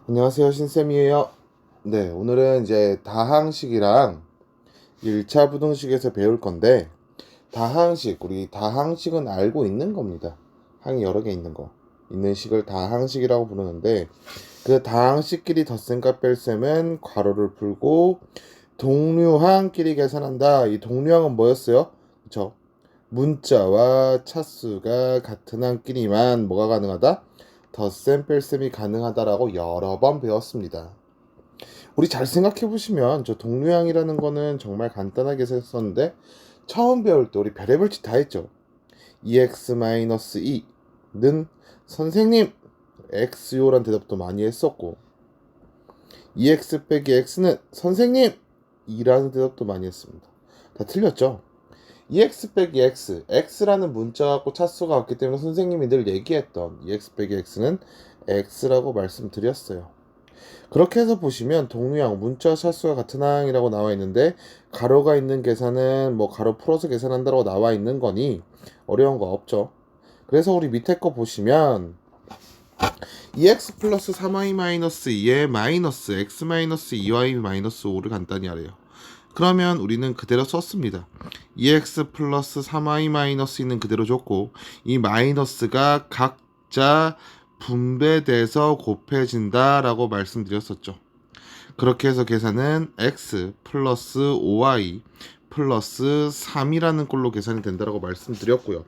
안녕하세요, 신쌤이에요. 네, 오늘은 이제 다항식이랑 1차 부등식에서 배울 건데, 다항식, 우리 다항식은 알고 있는 겁니다. 항이 여러 개 있는 거. 있는 식을 다항식이라고 부르는데, 그 다항식끼리 덧셈과 뺄셈은 괄호를 풀고, 동류항끼리 계산한다. 이 동류항은 뭐였어요? 그쵸? 문자와 차수가 같은 항끼리만 뭐가 가능하다? 덧셈 뺄셈이 가능하다라고 여러 번 배웠습니다. 우리 잘 생각해 보시면 저 동류항이라는 거는 정말 간단하게 썼는데 처음 배울 때 우리 별의별 짓 다 했죠. 2x-2는 선생님 x요란 대답도 많이 했었고 2x 빼기 x는 선생님 2라는 대답도 많이 했습니다. 다 틀렸죠. 2x 빼기 x, x라는 문자 갖고 차수가 왔기 때문에 선생님이 늘 얘기했던 2x 빼기 x는 x라고 말씀드렸어요. 그렇게 해서 보시면 동류항, 문자 차수가 같은 항이라고 나와 있는데 가로가 있는 계산은 뭐 가로 풀어서 계산한다고 나와 있는 거니 어려운 거 없죠. 그래서 우리 밑에 거 보시면 2x 플러스 3y 마이너스 2에 마이너스 x 마이너스 2y 마이너스 5를 간단히 하래요. 그러면 우리는 그대로 썼습니다. 2x 플러스 3y 마이너스 2는 그대로 줬고 이 마이너스가 각자 분배돼서 곱해진다 라고 말씀드렸었죠. 그렇게 해서 계산은 x 플러스 5y 플러스 3이라는 꼴로 계산이 된다라고 말씀드렸고요.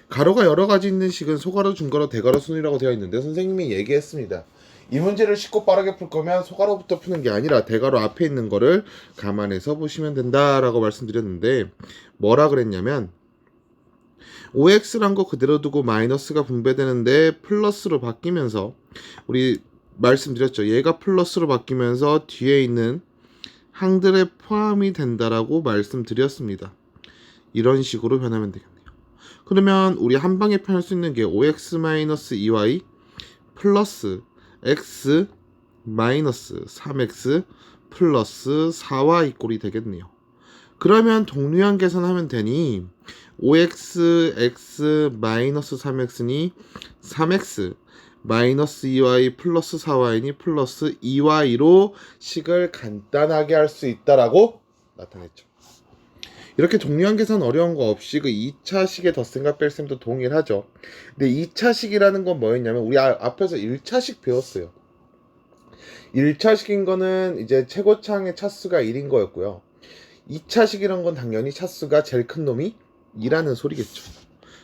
가로가 여러 가지 있는 식은 소가로, 중가로, 대가로 순이라고 되어 있는데 선생님이 얘기했습니다. 이 문제를 쉽고 빠르게 풀 거면 소가로부터 푸는 게 아니라 대가로 앞에 있는 거를 감안해서 보시면 된다라고 말씀드렸는데 뭐라 그랬냐면 5x란 거 그대로 두고 마이너스가 분배되는데 플러스로 바뀌면서 우리 말씀드렸죠. 얘가 플러스로 바뀌면서 뒤에 있는 항들에 포함이 된다라고 말씀드렸습니다. 이런 식으로 변하면 되겠네요. 그러면 우리 한 방에 표현할 수 있는 게 5x-2y 플러스 x 마이너스 3x 플러스 4y 꼴이 되겠네요. 그러면 동류항 계산하면 되니 5x x 마이너스 3x니 3x 마이너스 2y 플러스 4y니 플러스 2y로 식을 간단하게 할 수 있다라고 나타냈죠. 이렇게 동류항 계산 어려운 거 없이 그 2차 식의 덧셈과 뺄셈도 동일하죠. 근데 2차 식이라는 건 뭐였냐면 우리 앞에서 1차 식 배웠어요. 1차 식인 거는 이제 최고차항의 차수가 1인 거였고요. 2차 식이란 건 당연히 차수가 제일 큰 놈이 2라는 소리겠죠.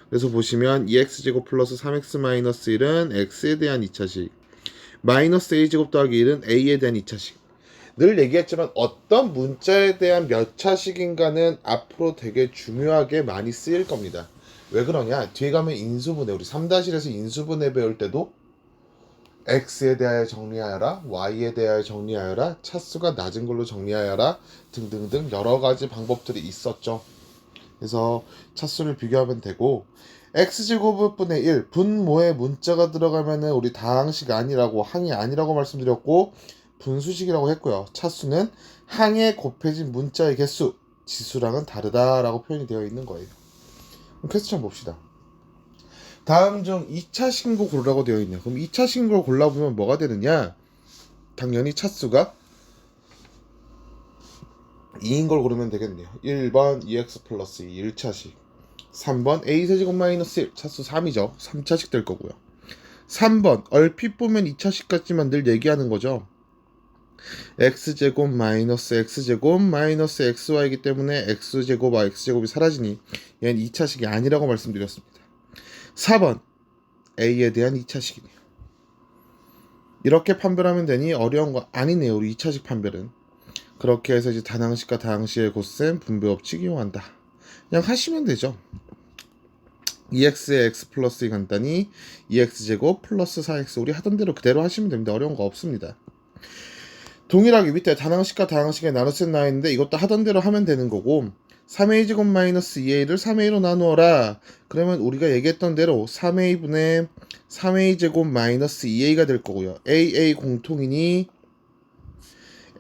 그래서 보시면 2x제곱 플러스 3x 마이너스 1은 x에 대한 2차식, 마이너스 a제곱 더하기 1은 a에 대한 2차식. 늘 얘기했지만 어떤 문자에 대한 몇 차식인가는 앞으로 되게 중요하게 많이 쓰일 겁니다. 왜 그러냐? 뒤에 가면 인수분해, 우리 3-1에서 인수분해 배울 때도 x에 대하여 정리하여라, y에 대하여 정리하여라, 차수가 낮은 걸로 정리하여라 등등등 여러 가지 방법들이 있었죠. 그래서 차수를 비교하면 되고 x제곱분의 1 분모에 문자가 들어가면은 우리 다항식 아니라고 항이 아니라고 말씀드렸고 분수식이라고 했고요. 차수는 항에 곱해진 문자의 개수 지수랑은 다르다라고 표현이 되어 있는 거예요. 그럼 퀘스천 봅시다. 다음 중 2차 신고 고르라고 되어 있네요. 그럼 2차 신고를 골라보면 뭐가 되느냐? 당연히 차수가 2인 걸 고르면 되겠네요. 1번 2x 플러스 2 1차식, 3번 a세제곱 마이너스 1 차수 3이죠. 3차식 될 거고요. 3번 얼핏 보면 2차식 같지만 늘 얘기하는 거죠. x제곱 마이너스 x제곱 마이너스 xy이기 때문에 x제곱 x제곱이 사라지니 얘는 2차식이 아니라고 말씀드렸습니다. 4번 a에 대한 2차식이네요. 이렇게 판별하면 되니 어려운 거 아니네요. 우리 2차식 판별은. 그렇게 해서 이제 단항식과 다항식의 곱셈 분배법칙 이용한다. 그냥 하시면 되죠. 2x에 x 플러스 2 간단히 2x제곱 플러스 4x 우리 하던 대로 그대로 하시면 됩니다. 어려운 거 없습니다. 동일하게 밑에 단항식과 다항식의 나눗셈 나와 있는데 이것도 하던 대로 하면 되는 거고 3a제곱 마이너스 2a를 3a로 나누어라. 그러면 우리가 얘기했던 대로 3a분의 3a제곱 마이너스 2a가 될 거고요. a 공통이니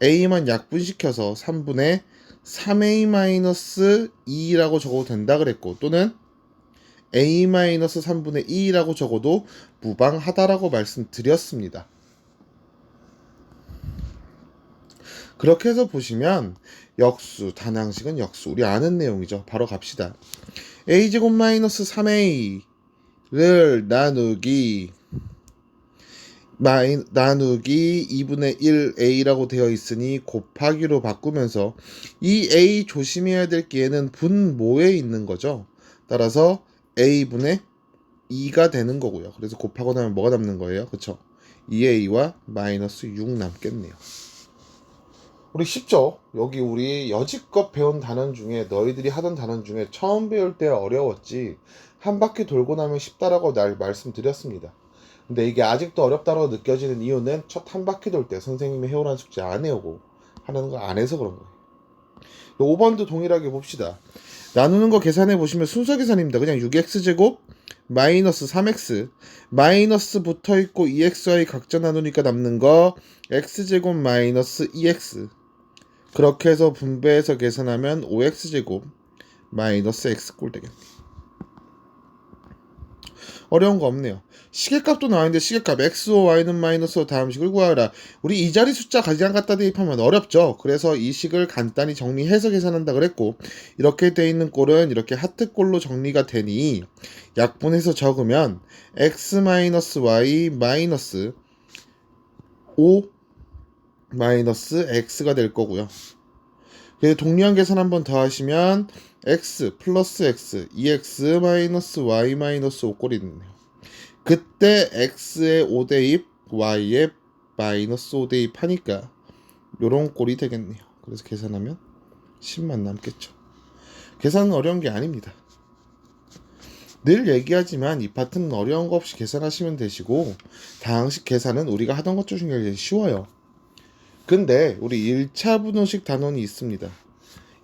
a만 약분시켜서 3분의 3a 마이너스 2라고 적어도 된다 그랬고 또는 a 마이너스 3분의 2라고 적어도 무방하다라고 말씀드렸습니다. 그렇게 해서 보시면 역수, 단항식은 역수. 우리 아는 내용이죠. 바로 갑시다. a제곱 마이너스 3a를 나누기 2분의 1a라고 되어 있으니 곱하기로 바꾸면서 이 a 조심해야 될 게 얘는 분모에 있는 거죠. 따라서 a분의 2가 되는 거고요. 그래서 곱하고 나면 뭐가 남는 거예요? 그쵸? 2a와 마이너스 6 남겠네요. 우리 쉽죠? 여기 우리 여지껏 배운 단원 중에 너희들이 하던 단원 중에 처음 배울 때 어려웠지 한 바퀴 돌고 나면 쉽다라고 날 말씀드렸습니다. 근데 이게 아직도 어렵다고 느껴지는 이유는 첫 한 바퀴 돌 때 선생님이 해오라는 숙제 안 해오고 하는 거 안 해서 그런 거예요. 5번도 동일하게 봅시다. 나누는 거 계산해 보시면 순서 계산입니다. 그냥 6x제곱 마이너스 3x 마이너스 붙어있고 2xy 각자 나누니까 남는 거 x제곱 마이너스 2x 그렇게 해서 분배해서 계산하면 5x제곱 마이너스 x꼴 되겠네. 어려운 거 없네요. 시계값도 나와있는데 시계값 x와 y는 마이너스 5 다음 식을 구하라. 우리 이 자리 숫자 가장 갖다 대입하면 어렵죠. 그래서 이 식을 간단히 정리해서 계산한다 그랬고 이렇게 돼 있는 꼴은 이렇게 하트꼴로 정리가 되니 약분해서 적으면 x 마이너스 y 마이너스 5 마이너스 x가 될 거고요. 그래서 동리한 계산 한 번 더 하시면 x 플러스 x 2x 마이너스 y 마이너스 5꼴이 있네요. 그때 x의 5대입 y의 마이너스 5대입 하니까 요런 꼴이 되겠네요. 그래서 계산하면 10만 남겠죠. 계산은 어려운 게 아닙니다. 늘 얘기하지만 이 파트는 어려운 거 없이 계산하시면 되시고 다항식 계산은 우리가 하던 것 중에 제일 쉬워요. 근데 우리 1차 분호식 단원이 있습니다.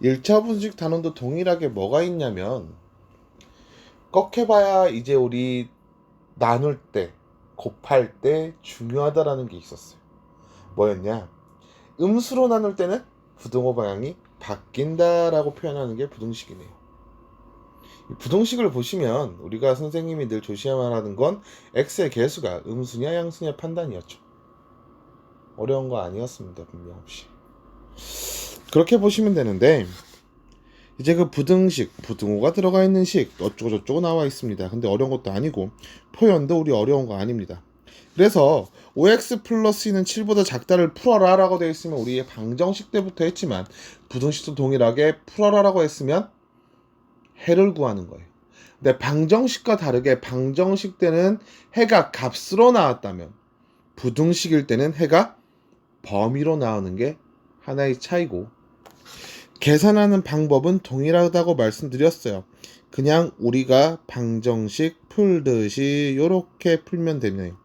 1차 분호식 단원도 동일하게 뭐가 있냐면 꺾여봐야 이제 우리 나눌 때 곱할 때 중요하다라는 게 있었어요. 뭐였냐? 음수로 나눌 때는 부등호 방향이 바뀐다라고 표현하는 게 부등식이네요. 이 부등식을 보시면 우리가 선생님이 늘 조심해야 하는 건 x의 개수가 음수냐 양수냐 판단이었죠. 어려운 거 아니었습니다. 분명 없이. 그렇게 보시면 되는데 이제 그 부등식, 부등호가 들어가 있는 식 어쩌고저쩌고 나와 있습니다. 근데 어려운 것도 아니고 표현도 우리 어려운 거 아닙니다. 그래서 5x 플러스 2는 7보다 작다를 풀어라 라고 되어 있으면 우리 방정식 때부터 했지만 부등식도 동일하게 풀어라 라고 했으면 해를 구하는 거예요. 근데 방정식과 다르게 방정식 때는 해가 값으로 나왔다면 부등식일 때는 해가 범위로 나오는 게 하나의 차이고 계산하는 방법은 동일하다고 말씀드렸어요. 그냥 우리가 방정식 풀듯이 이렇게 풀면 되네요.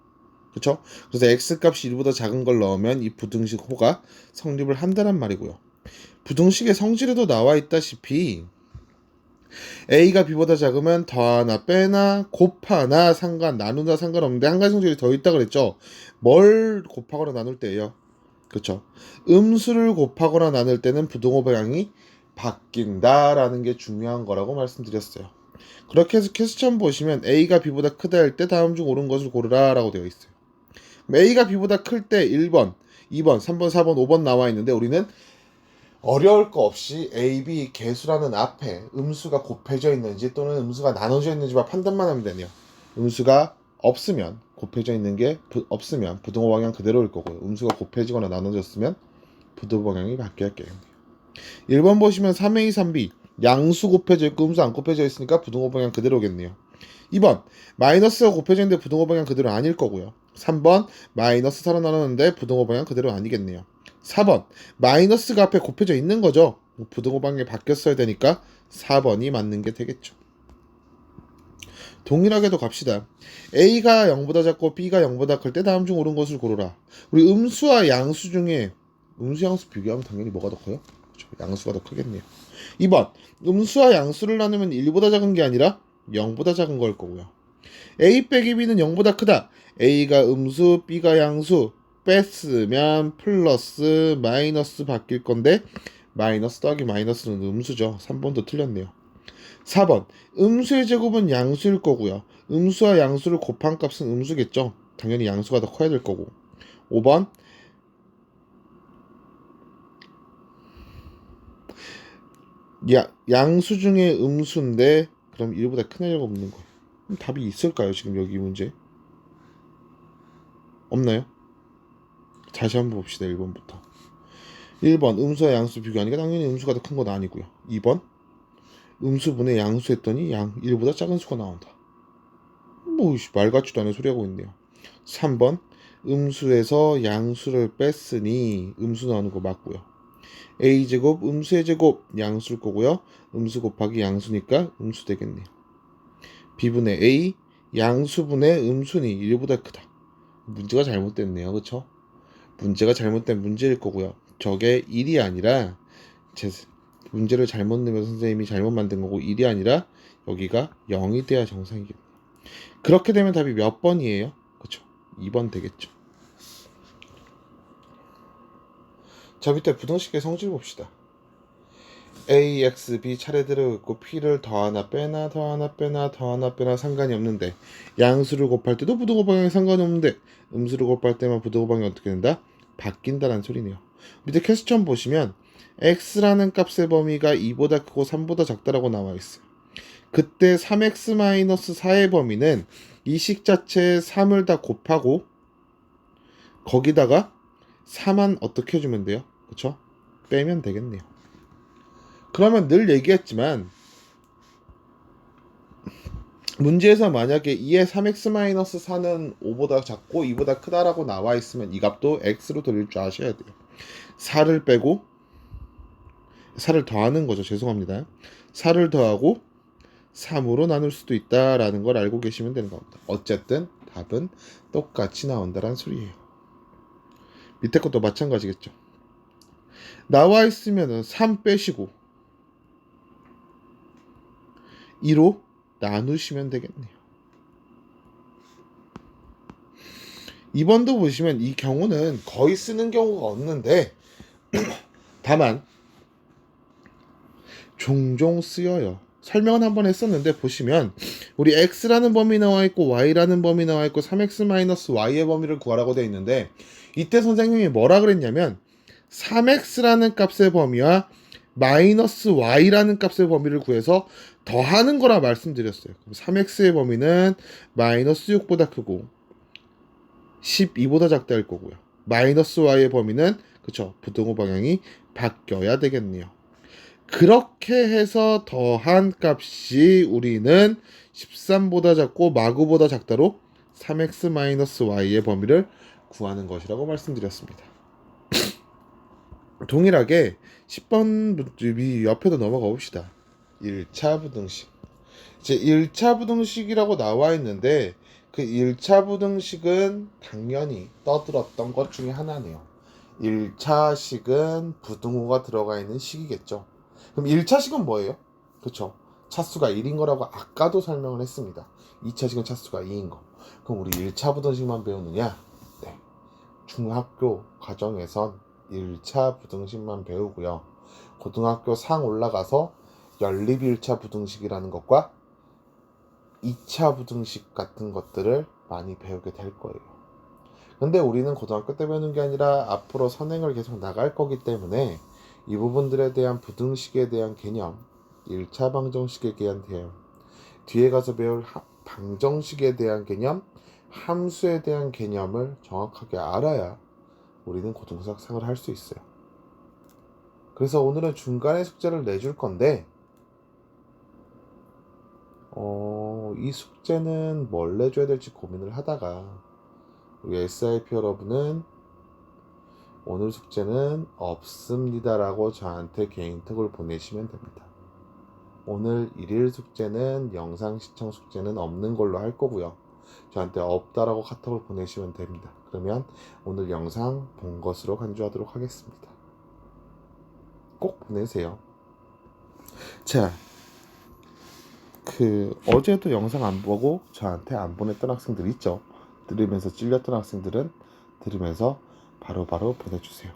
그렇죠? 그래서 x값이 1보다 작은 걸 넣으면 이 부등식 호가 성립을 한다는 말이고요. 부등식의 성질에도 나와 있다시피 a가 b보다 작으면 더하나 빼나 곱하나 나누나 상관없는데 한 가지 성질이 더 있다 그랬죠. 뭘 곱하거나 나눌 때예요. 그렇죠. 음수를 곱하거나 나눌 때는 부등호 방향이 바뀐다라는 게 중요한 거라고 말씀드렸어요. 그렇게 해서 퀘스천 보시면 a가 b보다 크다 할 때 다음 중 옳은 것을 고르라 라고 되어 있어요. a가 b보다 클 때 1번, 2번, 3번, 4번, 5번 나와 있는데 우리는 어려울 거 없이 a, b 개수라는 앞에 음수가 곱해져 있는지 또는 음수가 나눠져 있는지만 판단만 하면 되네요. 음수가 없으면 곱해져 있는 게 없으면 부등호 방향 그대로일 거고요. 음수가 곱해지거나 나눠졌으면 부등호 방향이 바뀌어야 되겠네요. 1번 보시면 3a, 3b 양수 곱해져 있고 음수 안 곱해져 있으니까 부등호 방향 그대로겠네요. 2번 마이너스가 곱해져 있는데 부등호 방향 그대로 아닐 거고요. 3번 마이너스 4로 나눴는데 부등호 방향 그대로 아니겠네요. 4번 마이너스가 앞에 곱해져 있는 거죠. 부등호 방향이 바뀌었어야 되니까 4번이 맞는 게 되겠죠. 동일하게도 갑시다. a가 0보다 작고 b가 0보다 클 때 다음 중 옳은 것을 고르라. 우리 음수와 양수 중에 음수 양수 비교하면 당연히 뭐가 더 커요? 그렇죠. 양수가 더 크겠네요. 2번 음수와 양수를 나누면 1보다 작은 게 아니라 0보다 작은 걸 거고요. a 빼기 b는 0보다 크다. a가 음수 b가 양수 뺐으면 플러스 마이너스 바뀔 건데 마이너스 더하기 마이너스는 음수죠. 3번도 틀렸네요. 4번 음수의 제곱은 양수일 거고요. 음수와 양수를 곱한 값은 음수겠죠. 당연히 양수가 더 커야 될 거고. 5번 양수 중에 음수인데 그럼 1보다 큰 애가 없는 거예요. 그럼 답이 있을까요? 지금 여기 문제 없나요? 다시 한번 봅시다. 1번부터. 1번 음수와 양수 비교하니까 당연히 음수가 더 큰 건 아니고요. 2번 음수분의 양수 했더니 1보다 작은 수가 나온다. 뭐 말 같지도 않은 소리 하고 있네요. 3번 음수에서 양수를 뺐으니 음수 나오는 거 맞고요. a제곱 음수의 제곱 양수일 거고요. 음수 곱하기 양수니까 음수 되겠네요. b분의 a 양수분의 음수니 1보다 크다. 문제가 잘못됐네요. 그쵸? 문제가 잘못된 문제일 거고요. 저게 1이 아니라 문제를 잘못 넣으면 선생님이 잘못 만든 거고 1이 아니라 여기가 0이 돼야 정상이겠네요. 그렇게 되면 답이 몇 번이에요? 그쵸? 2번 되겠죠. 자, 밑에 부등식의 성질 봅시다. A, X, B 차례대로 있고 P를 더하나 빼나 더하나 빼나 더하나 빼나 상관이 없는데 양수를 곱할 때도 부등호 방향이 상관이 없는데 음수를 곱할 때만 부등호 방향이 어떻게 된다? 바뀐다는 소리네요. 밑에 퀘스천 보시면 X라는 값의 범위가 2보다 크고 3보다 작다라고 나와 있어요. 그때 3x-4의 범위는 이 식 자체에 3을 다 곱하고 거기다가 4만 어떻게 해주면 돼요? 그쵸? 빼면 되겠네요. 그러면 늘 얘기했지만 문제에서 만약에 2의 3x-4는 5보다 작고 2보다 크다라고 나와 있으면 이 값도 x로 돌릴 줄 아셔야 돼요. 4를 빼고 4를 더하는 거죠. 죄송합니다. 4를 더하고 3으로 나눌 수도 있다라는 걸 알고 계시면 되는 겁니다. 어쨌든 답은 똑같이 나온다는 소리예요. 밑에 것도 마찬가지겠죠. 나와 있으면은 3 빼시고 2로 나누시면 되겠네요. 2번도 보시면 이 경우는 거의 쓰는 경우가 없는데 다만 종종 쓰여요. 설명은 한번 했었는데 보시면 우리 x라는 범위 나와 있고 y라는 범위 나와 있고 3x-y의 범위를 구하라고 되어 있는데 이때 선생님이 뭐라 그랬냐면 3x라는 값의 범위와 마이너스 y라는 값의 범위를 구해서 더하는 거라 말씀드렸어요. 3x의 범위는 마이너스 6보다 크고 12보다 작다일 거고요. 마이너스 y의 범위는 그쵸 부등호 방향이 바뀌어야 되겠네요. 그렇게 해서 더한 값이 우리는 13보다 작고 마구보다 작다로 3x-y의 범위를 구하는 것이라고 말씀드렸습니다. 동일하게 10번 옆에도 넘어가 봅시다. 1차 부등식. 이제 1차 부등식이라고 나와 있는데 그 1차 부등식은 당연히 떠들었던 것 중에 하나네요. 1차 식은 부등호가 들어가 있는 식이겠죠. 그럼 1차 식은 뭐예요? 그쵸? 차수가 1인 거라고 아까도 설명을 했습니다. 2차 식은 차수가 2인 거. 그럼 우리 1차 부등식만 배우느냐? 네. 중학교 과정에선 1차 부등식만 배우고요. 고등학교 상 올라가서 연립 1차 부등식이라는 것과 2차 부등식 같은 것들을 많이 배우게 될 거예요. 근데 우리는 고등학교 때 배우는 게 아니라 앞으로 선행을 계속 나갈 거기 때문에 이 부분들에 대한 부등식에 대한 개념, 1차 방정식에 대한 개념, 뒤에 가서 배울 방정식에 대한 개념, 함수에 대한 개념을 정확하게 알아야 우리는 고등학생을 할 수 있어요. 그래서 오늘은 중간에 숙제를 내줄 건데 이 숙제는 뭘 내줘야 될지 고민을 하다가 우리 SIP 여러분은 오늘 숙제는 없습니다라고 저한테 개인톡을 보내시면 됩니다. 오늘 1일 숙제는 영상 시청 숙제는 없는 걸로 할 거고요. 저한테 없다라고 카톡을 보내시면 됩니다. 그러면 오늘 영상 본 것으로 간주하도록 하겠습니다. 꼭 보내세요. 자, 어제도 영상 안 보고 저한테 안 보냈던 학생들 있죠. 들으면서 찔렸던 학생들은 들으면서 바로바로 보내주세요.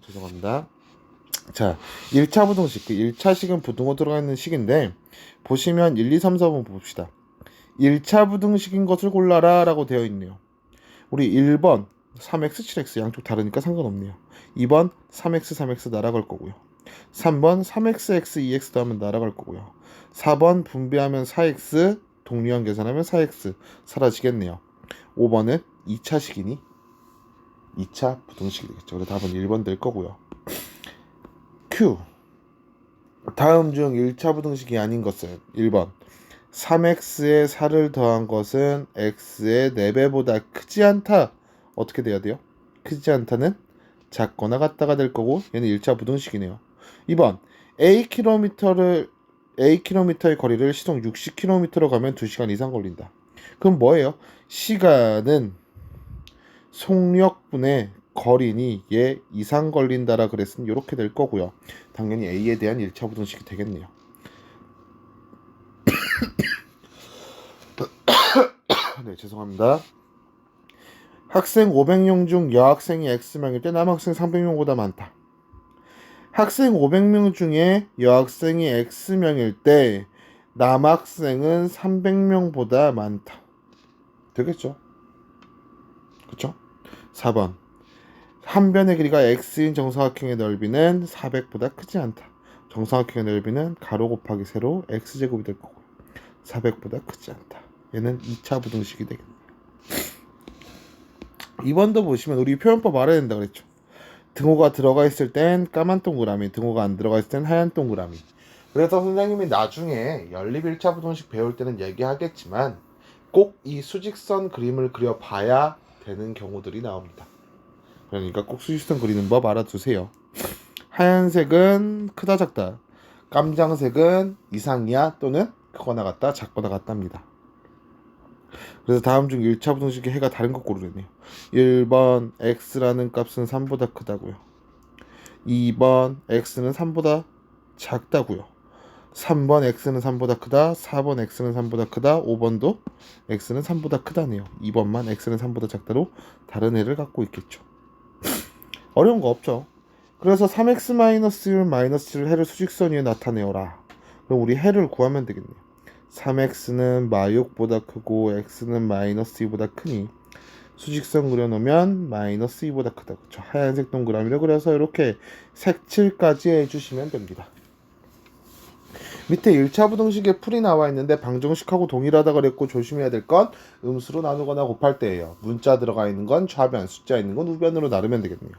죄송합니다. 자, 1차 부등식. 1차식은 부등호 들어가 있는 식인데 보시면 1, 2, 3, 4번 봅시다. 1차 부등식인 것을 골라라 라고 되어 있네요. 우리 1번 3x, 7x 양쪽 다르니까 상관없네요. 2번 3x, 3x 날아갈 거고요. 3번 3xx, 2x 더하면 날아갈 거고요. 4번 분배하면 4x, 동류항 계산하면 4x 사라지겠네요. 5번은 2차식이니 2차 부등식이 되겠죠. 그래서 답은 1번 될 거고요. Q. 다음 중 1차 부등식이 아닌 것은 1번 3x에 4를 더한 것은 x의 4배보다 크지 않다. 어떻게 돼야 돼요? 크지 않다는 작거나 같다가 될 거고 얘는 1차 부등식이네요. 2번 A키로미터의 거리를 시속 60km로 가면 2시간 이상 걸린다. 그럼 뭐예요? 시간은 속력분의 거리니 얘 이상 걸린다라 그랬으면 이렇게 될 거고요. 당연히 A에 대한 1차 부등식이 되겠네요. 네, 죄송합니다. 학생 500명 중 여학생이 X명일 때 남학생 300명보다 많다. 학생 500명 중에 여학생이 X명일 때 남학생은 300명보다 많다. 되겠죠? 그쵸? 4번 한 변의 길이가 X인 정사각형의 넓이는 400보다 크지 않다. 정사각형의 넓이는 가로 곱하기 세로 X제곱이 될 거고요. 400보다 크지 않다. 얘는 2차 부등식이 되겠네요. 2번도 보시면 우리 표현법 알아야 된다 그랬죠. 등호가 들어가 있을 땐 까만 동그라미, 등호가 안 들어가 있을 땐 하얀 동그라미. 그래서 선생님이 나중에 연립 1차 부등식 배울 때는 얘기하겠지만 꼭 이 수직선 그림을 그려봐야 되는 경우들이 나옵니다. 그러니까 꼭 수직선 그리는 법 알아두세요. 하얀색은 크다 작다, 깜장색은 이상이야 또는 크거나 같다 작거나 같답니다. 그래서 다음 중 1차 부등식의 해가 다른 것 고르래네요. 1번 x라는 값은 3보다 크다고요. 2번 x는 3보다 작다고요. 3번 x는 3보다 크다. 4번 x는 3보다 크다. 5번도 x는 3보다 크다네요. 2번만 x는 3보다 작다로 다른 해를 갖고 있겠죠. 어려운 거 없죠. 그래서 3x-1 -7을 해를 수직선 위에 나타내어라. 그럼 우리 해를 구하면 되겠네요. 3x는 -6보다 크고 x는 -2보다 크니 수직선 그려놓으면 -2보다 크다. 그렇죠? 하얀색 동그라미를 그려서 이렇게 색칠까지 해주시면 됩니다. 밑에 1차 부등식에 풀이 나와 있는데 방정식하고 동일하다 그랬고 조심해야 될 건 음수로 나누거나 곱할 때예요. 문자 들어가 있는 건 좌변, 숫자 있는 건 우변으로 나누면 되겠네요.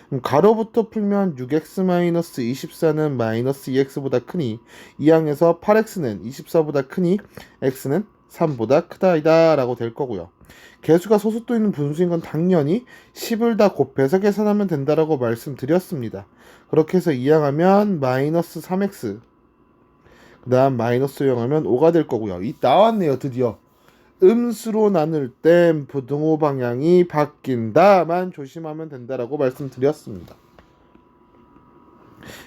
그럼 가로부터 풀면 6x-24는 -2x보다 크니 이 항에서 8x는 24보다 크니 x는 3보다 크다이다 라고 될 거고요. 개수가 소수도 있는 분수인 건 당연히 10을 다 곱해서 계산하면 된다라고 말씀드렸습니다. 그렇게 해서 이항하면 -3x 그 다음 마이너스 0하면 5가 될 거고요. 이 나왔네요. 드디어 음수로 나눌 땐 부등호 방향이 바뀐다만 조심하면 된다라고 말씀드렸습니다.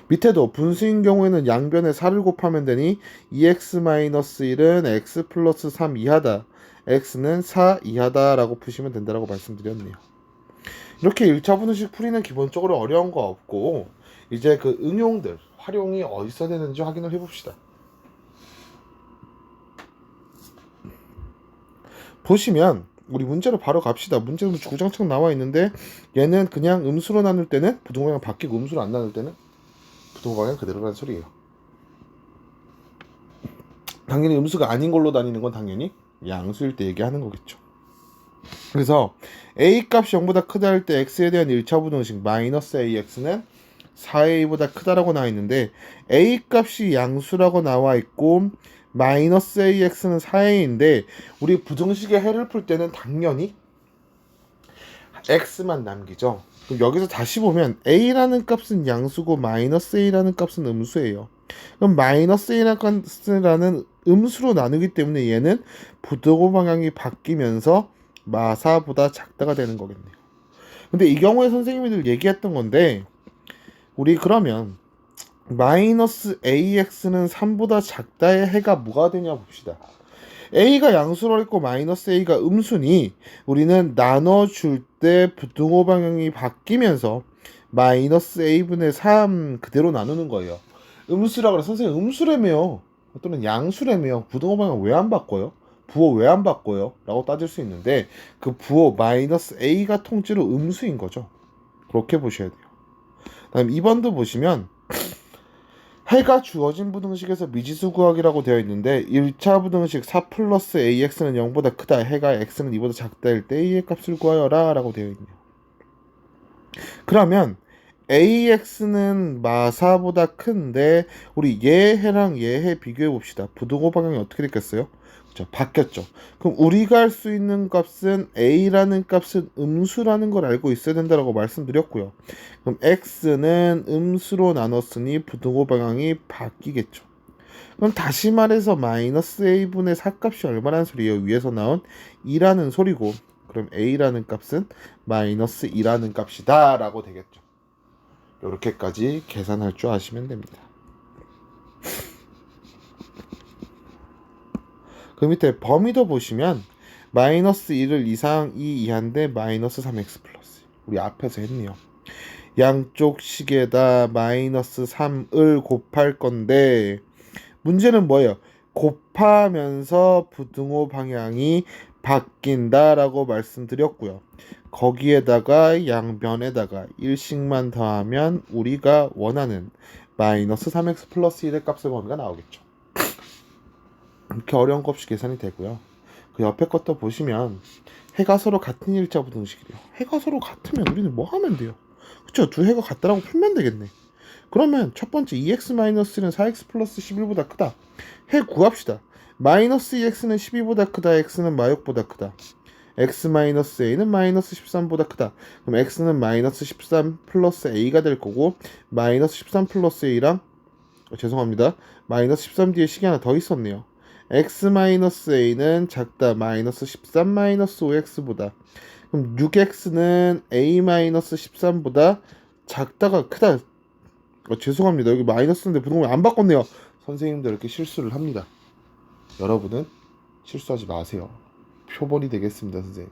밑에도 분수인 경우에는 양변에 4를 곱하면 되니 2x-1은 x 플러스 3 이하다. x는 4 이하다 라고 푸시면 된다라고 말씀드렸네요. 이렇게 1차 분식 풀이는 기본적으로 어려운 거 없고 이제 그 응용들, 활용이 어디서 되는지 확인을 해봅시다. 보시면 우리 문제로 바로 갑시다. 문제는 주구장창 나와 있는데 얘는 그냥 음수로 나눌 때는 부등호 방향 바뀌고 음수로 안 나눌 때는 부등호 방향 그대로라는 소리예요. 당연히 음수가 아닌 걸로 다니는 건 당연히 양수일 때 얘기하는 거겠죠. 그래서 a 값이 0보다 크다 할 때 x에 대한 1차 부등식 -ax는 4a보다 크다라고 나와 있는데 a 값이 양수라고 나와 있고 -ax는 4a인데 우리 부등식의 해를 풀 때는 당연히 x만 남기죠. 그럼 여기서 다시 보면 a라는 값은 양수고 -a라는 값은 음수예요. 그럼 -a라는 음수로 나누기 때문에 얘는 부등호 방향이 바뀌면서 마사보다 작다가 되는 거겠네요. 근데 이 경우에 선생님들 얘기했던 건데 우리 그러면 -ax는 3보다 작다의 해가 뭐가 되냐 봅시다. a가 양수로 했고 -a가 음수니 우리는 나눠줄 때 부등호 방향이 바뀌면서 -a분의 3 그대로 나누는 거예요. 음수라 그래. 선생님 음수라며요. 또는 양수라며요. 부등호 방향 왜 안 바꿔요? 부호 왜 안 바꿔요? 라고 따질 수 있는데 그 부호 마이너스 a가 통째로 음수인 거죠. 그렇게 보셔야 돼요. 다음 2번도 보시면 해가 주어진 부등식에서 미지수 구하기라고 되어 있는데 1차 부등식 4 플러스 ax는 0보다 크다, 해가 x는 2보다 작다일 때 a의 값을 구하여라 라고 되어 있네요. 그러면 AX는 마사보다 큰데 우리 얘해랑 얘해 비교해 봅시다. 부등호 방향이 어떻게 됐겠어요? 그렇죠. 바뀌었죠. 그럼 우리가 할 수 있는 값은 A라는 값은 음수라는 걸 알고 있어야 된다고 말씀드렸고요. 그럼 X는 음수로 나눴으니 부등호 방향이 바뀌겠죠. 그럼 다시 말해서 마이너스 A분의 4값이 얼마라는 소리예요? 위에서 나온 2라는 소리고, 그럼 A라는 값은 마이너스 2라는 값이다 라고 되겠죠. 이렇게까지 계산할 줄 아시면 됩니다. 그 밑에 범위도 보시면 마이너스 1을 이상 2 이하인데 마이너스 3x 플러스, 우리 앞에서 했네요. 양쪽 식에다 마이너스 3을 곱할 건데 문제는 뭐예요? 곱하면서 부등호 방향이 바뀐다라고 말씀드렸고요. 거기에다가 양변에다가 1씩만 더하면 우리가 원하는 마이너스 3x 플러스 1의 값의 범위가 나오겠죠. 이렇게 어려운 거 없이 계산이 되고요. 그 옆에 것도 보시면 해가 서로 같은 일자 부등식이래요. 해가 서로 같으면 우리는 뭐 하면 돼요? 그쵸? 두 해가 같다라고 풀면 되겠네. 그러면 첫 번째 2x-1은 4x 플러스 11보다 크다. 해 구합시다. 마이너스 2x는 12보다 크다. x는 마육보다 크다. x-a는 마이너스 13보다 크다. 그럼 x는 마이너스 13 플러스 a가 될 거고, 마이너스 13 플러스 a랑 죄송합니다. 마이너스 13 뒤에 식이 하나 더 있었네요. x-a는 작다. 마이너스 13 마이너스 5x보다. 그럼 6x는 a-13보다 작다가 크다. 죄송합니다. 여기 마이너스인데 부등호 안 바꿨네요. 선생님도 이렇게 실수를 합니다. 여러분은 실수하지 마세요. 표본이 되겠습니다, 선생님.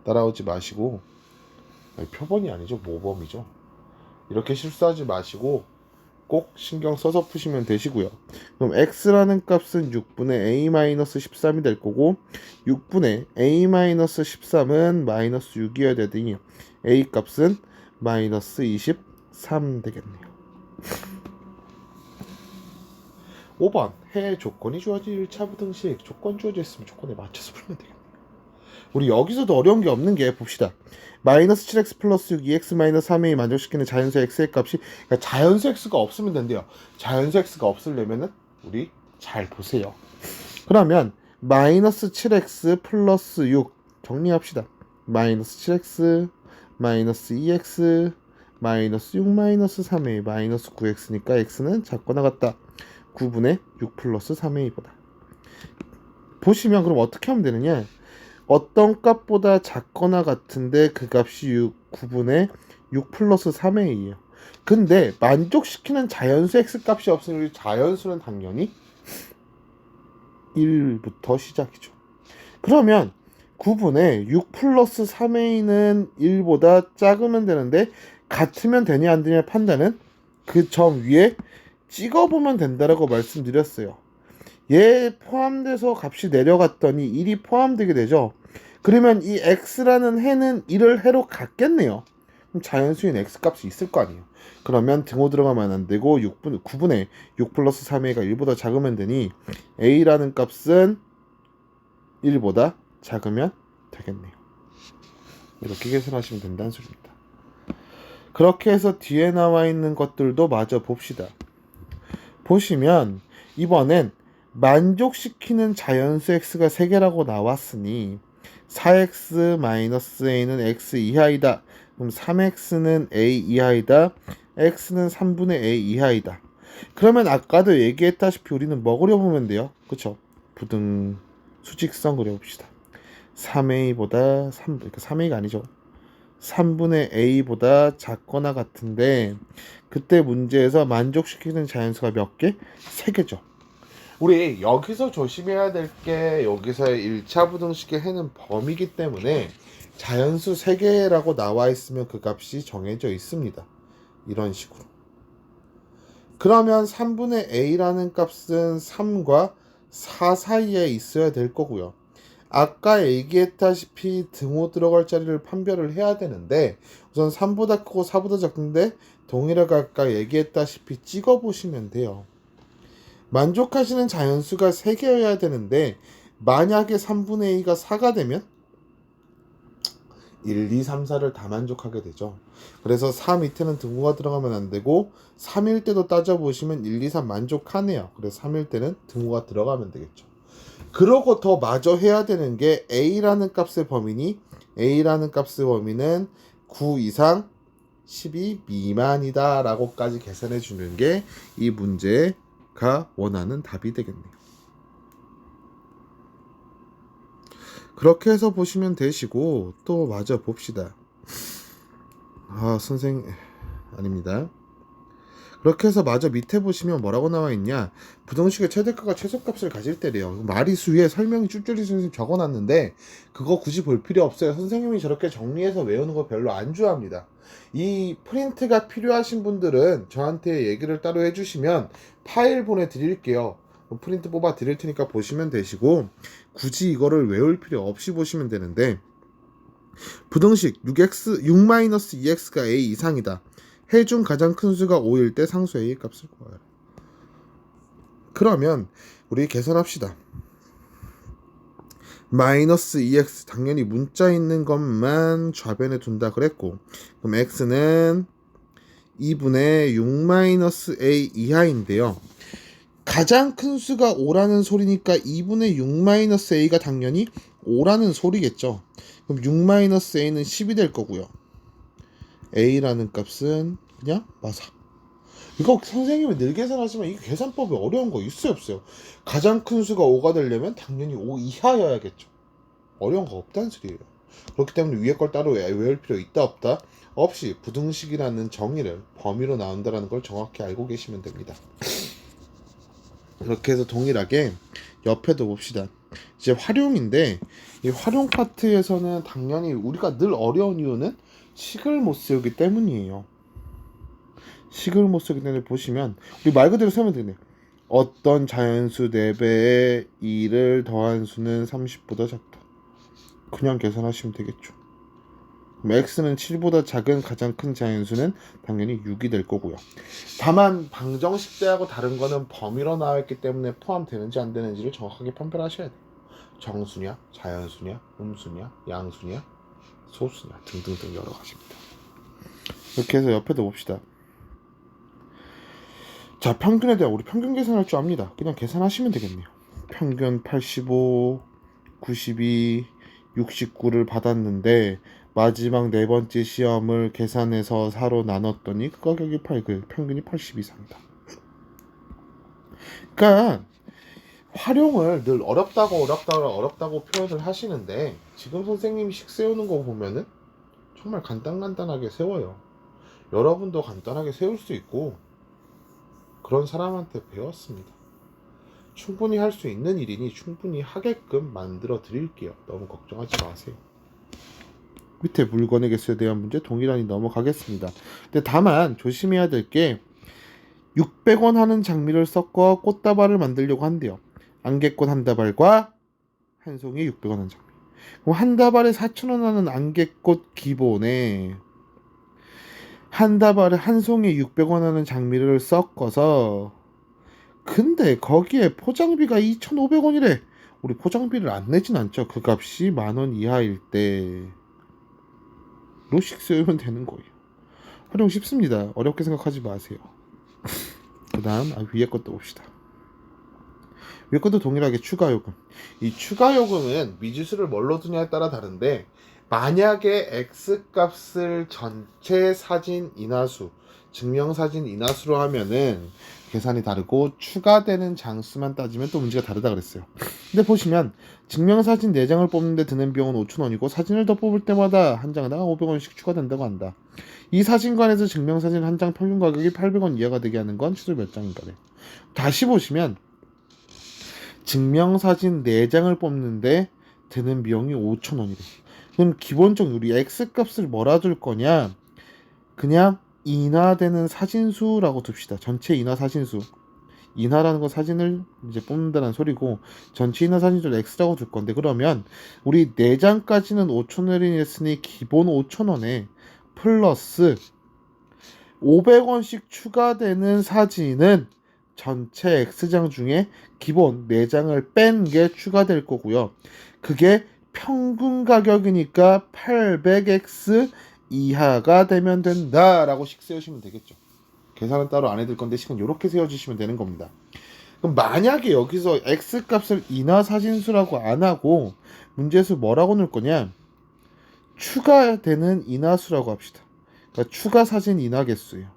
따라오지 마시고, 아니, 표본이 아니죠, 모범이죠. 이렇게 실수하지 마시고 꼭 신경 써서 푸시면 되시고요. 그럼 x라는 값은 6분의 a-13이 될 거고, 6분의 a-13은 마이너스 6이어야 되더니 a 값은 마이너스 23 되겠네요. 5번 해 조건이 주어진 1차 부등식, 조건 주어져 있으면 조건에 맞춰서 풀면 되겠네요. 우리 여기서도 어려운 게 없는 게, 봅시다. 마이너스 7x 플러스 6 2x 마이너스 3a 만족시키는 자연수 x의 값이, 그러니까 자연수 x가 없으면 된대요. 자연수 x가 없으려면은 우리 잘 보세요. 그러면 마이너스 7x 플러스 6 정리합시다. 마이너스 7x 마이너스 2x 마이너스 6 마이너스 3a 마이너스 9x니까 x는 작거나 같다. 9분의 6 플러스 3a보다. 보시면 그럼 어떻게 하면 되느냐, 어떤 값보다 작거나 같은데 그 값이 9분의 6 플러스 3a예요. 근데 만족시키는 자연수 x 값이 없으니 우리 자연수는 당연히 1부터 시작이죠. 그러면 9분의 6 플러스 3a는 1보다 작으면 되는데, 같으면 되냐 안 되냐 판단은 그 점 위에 찍어보면 된다라고 말씀드렸어요. 얘 포함돼서 값이 내려갔더니 1이 포함되게 되죠. 그러면 이 x라는 해는 1을 해로 갖겠네요. 그럼 자연수인 x 값이 있을 거 아니에요. 그러면 등호 들어가면 안 되고 9분의 6 플러스 3a가 1보다 작으면 되니 a라는 값은 1보다 작으면 되겠네요. 이렇게 계산하시면 된다는 소리입니다. 그렇게 해서 뒤에 나와 있는 것들도 마저 봅시다. 보시면 이번엔 만족시키는 자연수 x가 3개라고 나왔으니 4x-a는 x 이하이다. 그럼 3x는 a 이하이다. x는 3분의 a 이하이다. 그러면 아까도 얘기했다시피 우리는 뭐 그려보면 돼요? 그쵸? 부등 수직선 그려봅시다. 3a보다 3a가 아니죠. 3분의 a보다 작거나 같은데, 그때 문제에서 만족시키는 자연수가 몇 개? 3개죠. 우리 여기서 조심해야 될 게, 여기서의 1차 부등식의 해는 범위이기 때문에 자연수 3개라고 나와 있으면 그 값이 정해져 있습니다. 이런 식으로. 그러면 3분의 a라는 값은 3과 4 사이에 있어야 될 거고요. 아까 얘기했다시피 등호 들어갈 자리를 판별을 해야 되는데 우선 3보다 크고 4보다 작은데 동일하게 아까 얘기했다시피 찍어보시면 돼요. 만족하시는 자연수가 3개여야 되는데 만약에 3분의 2가 4가 되면 1, 2, 3, 4를 다 만족하게 되죠. 그래서 4 밑에는 등호가 들어가면 안 되고 3일 때도 따져보시면 1, 2, 3 만족하네요. 그래서 3일 때는 등호가 들어가면 되겠죠. 그러고 더 마저 해야 되는 게 A라는 값의 범위니 A라는 값의 범위는 9 이상 12 미만이다 라고까지 계산해 주는 게 이 문제가 원하는 답이 되겠네요. 그렇게 해서 보시면 되시고 또 마저 봅시다. 아닙니다. 그렇게 해서 마저 밑에 보시면 뭐라고 나와 있냐, 부등식의 최대값과 최소값을 가질 때래요. 마리수에 설명이 쭈쭈리 적어놨는데 그거 굳이 볼 필요 없어요. 선생님이 저렇게 정리해서 외우는 거 별로 안 좋아합니다. 이 프린트가 필요하신 분들은 저한테 얘기를 따로 해주시면 파일 보내드릴게요. 프린트 뽑아 드릴 테니까 보시면 되시고 굳이 이거를 외울 필요 없이 보시면 되는데, 부등식 6-2x가 a 이상이다. 해중 가장 큰 수가 5일 때 상수 a의 값을 구하라. 그러면 우리 계산합시다. 마이너스 2x 당연히 문자 있는 것만 좌변에 둔다 그랬고, 그럼 x는 2분의 6-a 이하인데요. 가장 큰 수가 5라는 소리니까 2분의 6-a가 당연히 5라는 소리겠죠. 그럼 6-a는 10이 될 거고요. a라는 값은 그냥 마사. 이거 선생님이 늘 계산하지만 이게 계산법이 어려운 거 있어요 없어요? 가장 큰 수가 5가 되려면 당연히 5 이하여야겠죠. 어려운 거 없다는 소리예요. 그렇기 때문에 위에 걸 따로 외울 필요 있다 없다? 없이 부등식이라는 정의를 범위로 나온다는 걸 정확히 알고 계시면 됩니다. 그렇게 해서 동일하게 옆에도 봅시다. 이제 활용인데 이 활용 파트에서는 당연히 우리가 늘 어려운 이유는 식을 못 세우기 때문이에요. 식을 못 세우기 때문에 보시면 우리 말 그대로 세우면 되네. 어떤 자연수 4배의 2를 더한 수는 30보다 작다. 그냥 계산하시면 되겠죠. 그럼 x는 7보다 작은 가장 큰 자연수는 당연히 6이 될 거고요. 다만 방정식제하고 다른 거는 범위로 나와 있기 때문에 포함되는지 안 되는지를 정확하게 판별하셔야 돼요. 정수냐, 자연수냐, 음수냐, 양수냐, 소수냐 등등등 여러 가지입니다. 이렇게 해서 옆에도 봅시다. 자, 평균에 대한 우리 평균 계산할 줄 압니다. 그냥 계산하시면 되겠네요. 평균 85, 92, 69를 받았는데 마지막 4번째 시험을 계산해서 4로 나눴더니 그 가격이 8, 평균이 80 이상이다. 그러니까 활용을 늘 어렵다고 표현을 하시는데 지금 선생님이 식 세우는 거 보면은 정말 간단하게 세워요. 여러분도 간단하게 세울 수 있고 그런 사람한테 배웠습니다. 충분히 할 수 있는 일이니 충분히 하게끔 만들어 드릴게요. 너무 걱정하지 마세요. 밑에 물건의 개수에 대한 문제 동일하니 넘어가겠습니다. 근데 다만 조심해야 될 게 600원 하는 장미를 섞어 꽃다발을 만들려고 한대요. 안개꽃 한 다발과 한 송이 600원 하는 장미. 그럼 한 다발에 4,000원 하는 안개꽃 기본에 한 다발에 한 송이에 600원 하는 장미를 섞어서, 근데 거기에 포장비가 2,500원이래. 우리 포장비를 안 내진 않죠. 그 값이 10,000원 이하일 때 로식 세우면 되는 거예요. 활용 쉽습니다. 어렵게 생각하지 마세요. 그 다음 위에 것도 봅시다. 위에 것도 동일하게 추가요금. 이 추가요금은 미지수를 뭘로 두냐에 따라 다른데, 만약에 x값을 전체 사진 인하수, 증명사진 인하수로 하면은 계산이 다르고 추가되는 장수만 따지면 또 문제가 다르다 그랬어요. 근데 보시면 증명사진 4장을 뽑는데 드는 비용은 5,000원이고 사진을 더 뽑을 때마다 한 장당 500원씩 추가된다고 한다. 이 사진관에서 증명사진 한 장 평균 가격이 800원 이하가 되게 하는 건 최소 몇 장인가래. 다시 보시면 증명사진 4장을 뽑는데 드는 비용이 5,000원이래. 그럼 기본적으로 우리 x값을 뭐라 둘 거냐, 그냥 인하되는 사진수라고 둡시다. 전체 인하 사진수 인하라는 건 사진을 이제 뽑는다는 소리고 전체 인하 사진수를 X라고 줄 건데 그러면 우리 4장까지는 5,000원이 했으니 기본 5,000원에 플러스 500원씩 추가되는 사진은 전체 X장 중에 기본 4장을 뺀 게 추가될 거고요. 그게 평균 가격이니까 800X 이하가 되면 된다라고 식 세우시면 되겠죠. 계산은 따로 안 해둘 건데 식은 이렇게 세워주시면 되는 겁니다. 그럼 만약에 여기서 X값을 인하 사진수라고 안 하고 문제수 뭐라고 넣을 거냐? 추가되는 인하수라고 합시다. 그러니까 추가 사진 인하 개수예요.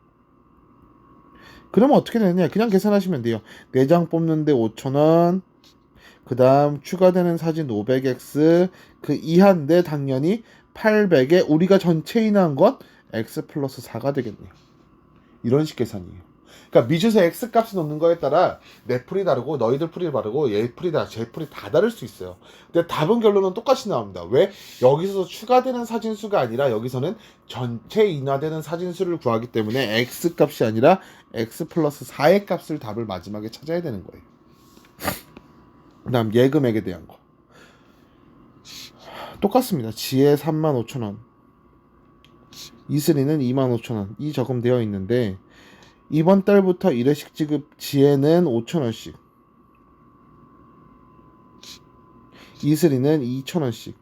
그러면 어떻게 되느냐? 그냥 계산하시면 돼요. 4장 뽑는데 5,000원, 그 다음 추가되는 사진 500X, 그 이하인데 당연히 800에 우리가 전체 인하한 건 X 플러스 4가 되겠네요. 이런 식 계산이에요. 그러니까 미주수 X 값을 넣는 거에 따라 내 풀이 다르고 너희들 풀이 다르고 얘 풀이 다 제 풀이 다 다를 수 있어요. 근데 답은 결론은 똑같이 나옵니다. 왜? 여기서 추가되는 사진수가 아니라 여기서는 전체 인하되는 사진수를 구하기 때문에 X 값이 아니라 X 플러스 4의 값을 답을 마지막에 찾아야 되는 거예요. 그 다음 예금액에 대한 거 똑같습니다. 지혜 35,000원, 이슬이는 25,000원 이 적음되어 있는데 이번 달부터 1회씩 지급 지혜는 5,000원씩, 이슬이는 2,000원씩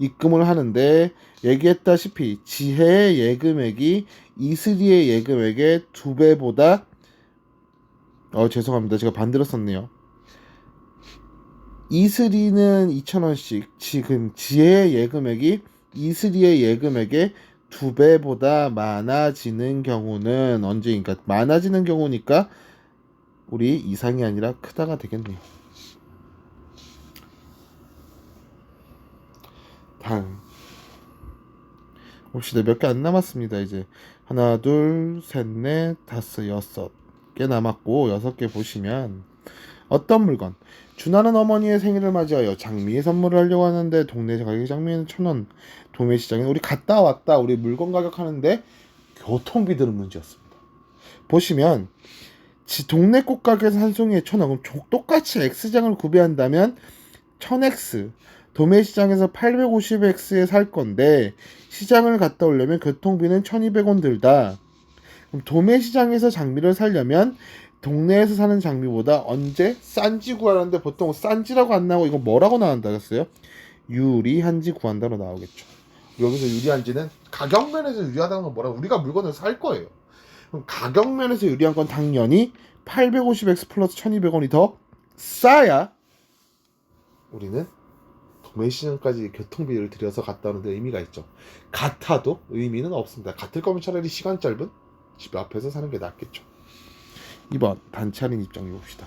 입금을 하는데 얘기했다시피 지혜의 예금액이 이슬이의 예금액의 2배보다 죄송합니다. 제가 반대로 썼네요. 이슬이는 2,000원씩 지금 지혜의 예금액이 이슬이의 예금액의 2배보다 많아지는 경우는 언제인가? 많아지는 경우니까 우리 이상이 아니라 크다가 되겠네요. 다음 봅시다. 몇 개 안 남았습니다. 이제 하나, 둘, 셋, 넷, 다섯, 6개 남았고 6개 보시면 어떤 물건? 준하는 어머니의 생일을 맞이하여 장미의 선물을 하려고 하는데 동네 가격 장미는 1,000원, 도매시장에 우리 갔다 왔다 우리 물건 가격 하는데 교통비 드는 문제였습니다. 보시면 동네 꽃가게에서 한 송이에 1,000원, 그럼 똑같이 X장을 구매한다면 1000X, 도매시장에서 850X에 살 건데 시장을 갔다 오려면 교통비는 1,200원 들다. 그럼 도매시장에서 장미를 사려면 동네에서 사는 장미보다 언제 싼지 구하는데 보통 싼지라고 안 나오고 이거 뭐라고 나온다 했어요? 유리한지 구한다로 나오겠죠. 여기서 유리한지는 가격 면에서 유리하다는 건 뭐라고? 우리가 물건을 살 거예요. 그럼 가격 면에서 유리한 건 당연히 850X 플러스 1,200원이 더 싸야 우리는 도매시장까지 교통비를 들여서 갔다 오는데 의미가 있죠. 같아도 의미는 없습니다. 같을 거면 차라리 시간 짧은 집 앞에서 사는 게 낫겠죠. 2번 단체 할인 입장해 봅시다.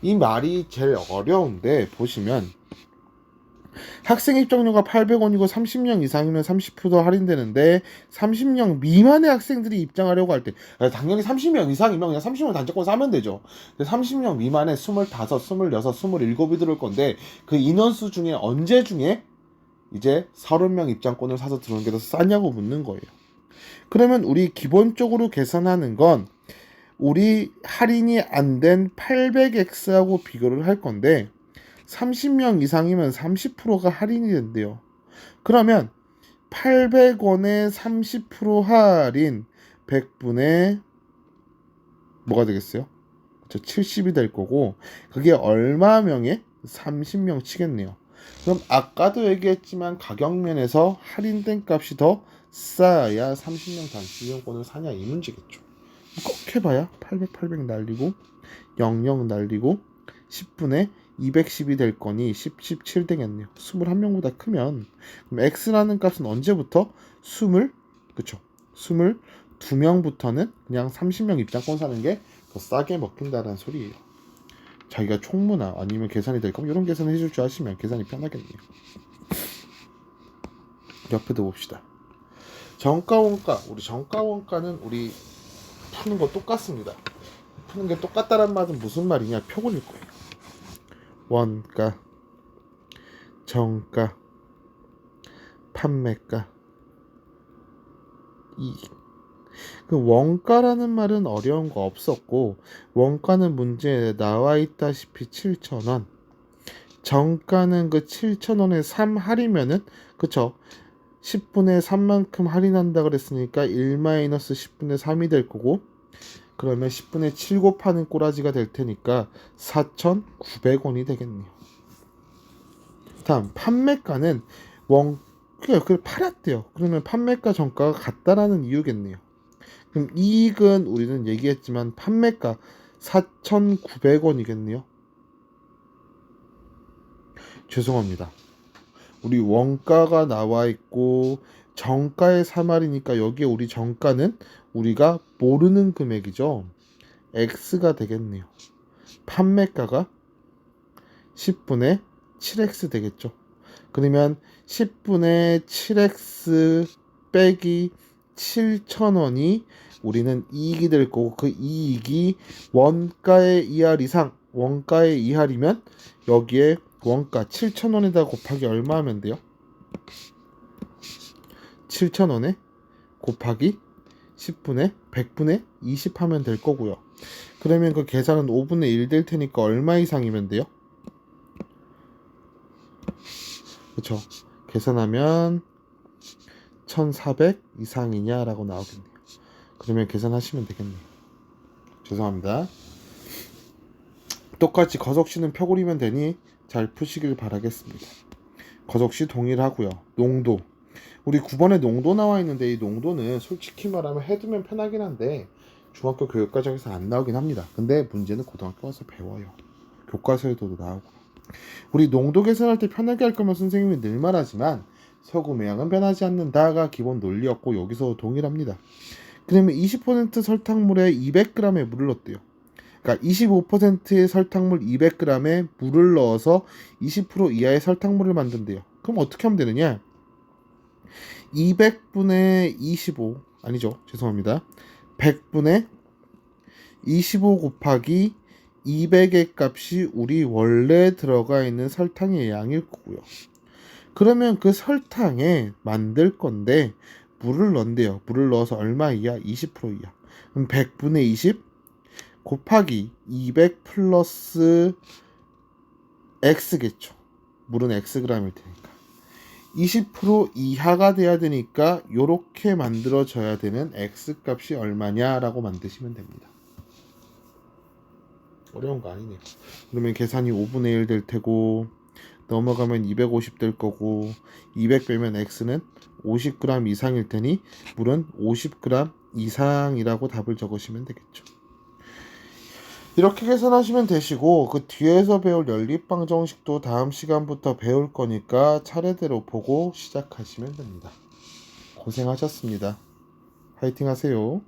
이 말이 제일 어려운데 보시면 학생 입장료가 800원이고 30명 이상이면 30% 할인되는데 30명 미만의 학생들이 입장하려고 할 때 당연히 30명 이상이면 그냥 30명 단체권 사면 되죠. 30명 미만에 25, 26, 27이 들어올 건데 그 인원수 중에 언제 중에 이제 30명 입장권을 사서 들어오는 게 더 싸냐고 묻는 거예요. 그러면 우리 기본적으로 계산하는 건 우리 할인이 안 된 800X하고 비교를 할 건데 30명 이상이면 30%가 할인이 된대요. 그러면 800원에 30% 할인 100분에 뭐가 되겠어요? 70이 될 거고 그게 얼마 명에 30명 치겠네요. 그럼 아까도 얘기했지만 가격면에서 할인된 값이 더 싸야 30명 단체 이용권을 사냐 이 문제겠죠. 꼭 해봐야 800 날리고 00 날리고 10분에 210이 될 거니 17 되겠네요. 21명보다 크면 그럼 X라는 값은 언제부터? 그쵸 22명부터는 그냥 30명 입장권 사는 게 더 싸게 먹힌다는 소리예요. 자기가 총무나 아니면 계산이 될 거면 이런 계산을 해줄 줄 아시면 계산이 편하겠네요. 옆에도 봅시다. 정가원가 우리 정가원가는 우리 푸는 거 똑같습니다. 푸는 게 똑같다는 말은 무슨 말이냐? 표 그릴 거예요. 원가, 정가, 판매가, 이익. 그 원가라는 말은 어려운 거 없었고 원가는 문제에 나와 있다시피 7,000원. 정가는 그 7,000원에 3 할이면은 그쵸? 10분의 3만큼 할인한다 그랬으니까 1-10분의 3이 될 거고 그러면 10분의 7 곱하는 꼬라지가 될 테니까 4,900원이 되겠네요. 다음 판매가는 그걸 팔았대요. 그러면 판매가 정가가 같다라는 이유겠네요. 그럼 이익은 우리는 얘기했지만 판매가 4,900원이겠네요. 죄송합니다. 우리 원가가 나와 있고 정가의 3할이니까 여기에 우리 정가는 우리가 모르는 금액이죠. X가 되겠네요. 판매가가 10분의 7X 되겠죠. 그러면 10분의 7X 빼기 7,000원이 우리는 이익이 될 거고 그 이익이 원가의 2할 이상 원가의 2할이면 여기에 원가 7,000원에다 곱하기 얼마 하면 돼요? 7,000원에 곱하기 10분의 100분의 20 하면 될 거고요. 그러면 그 계산은 5분의 1 될 테니까 얼마 이상이면 돼요? 그쵸? 계산하면 1,400 이상이냐라고 나오겠네요. 그러면 계산하시면 되겠네요. 죄송합니다. 똑같이 거석시는 표 그리면 되니 잘 푸시길 바라겠습니다. 거석시 동일하고요. 농도. 우리 9번에 농도 나와 있는데 이 농도는 솔직히 말하면 해두면 편하긴 한데 중학교 교육과정에서 안 나오긴 합니다. 근데 문제는 고등학교 와서 배워요. 교과서에도 나오고. 우리 농도 계산할 때 편하게 할 거면 선생님이 늘 말하지만 소금의 양은 변하지 않는다가 기본 논리였고 여기서 동일합니다. 그러면 20% 설탕물에 200g의 물을 넣었대요. 그러니까 25%의 설탕물 200g에 물을 넣어서 20% 이하의 설탕물을 만든대요. 그럼 어떻게 하면 되느냐? 200분의 25 아니죠. 죄송합니다. 100분의 25 곱하기 200의 값이 우리 원래 들어가 있는 설탕의 양일 거고요. 그러면 그 설탕에 만들 건데 물을 넣는데요. 물을 넣어서 얼마 이하? 20% 이하. 그럼 100분의 20 곱하기 200 플러스 x겠죠. 물은 xg일 테니까. 20% 이하가 돼야 되니까 요렇게 만들어져야 되는 x값이 얼마냐라고 만드시면 됩니다. 어려운 거 아니네요. 그러면 계산이 5분의 1 될 테고 넘어가면 250 될 거고 200 빼면 x는 50g 이상일 테니 물은 50g 이상이라고 답을 적으시면 되겠죠. 이렇게 계산하시면 되시고 그 뒤에서 배울 연립방 정식도 다음 시간부터 배울 거니까 차례대로 보고 시작하시면 됩니다. 고생하셨습니다. 화이팅 하세요.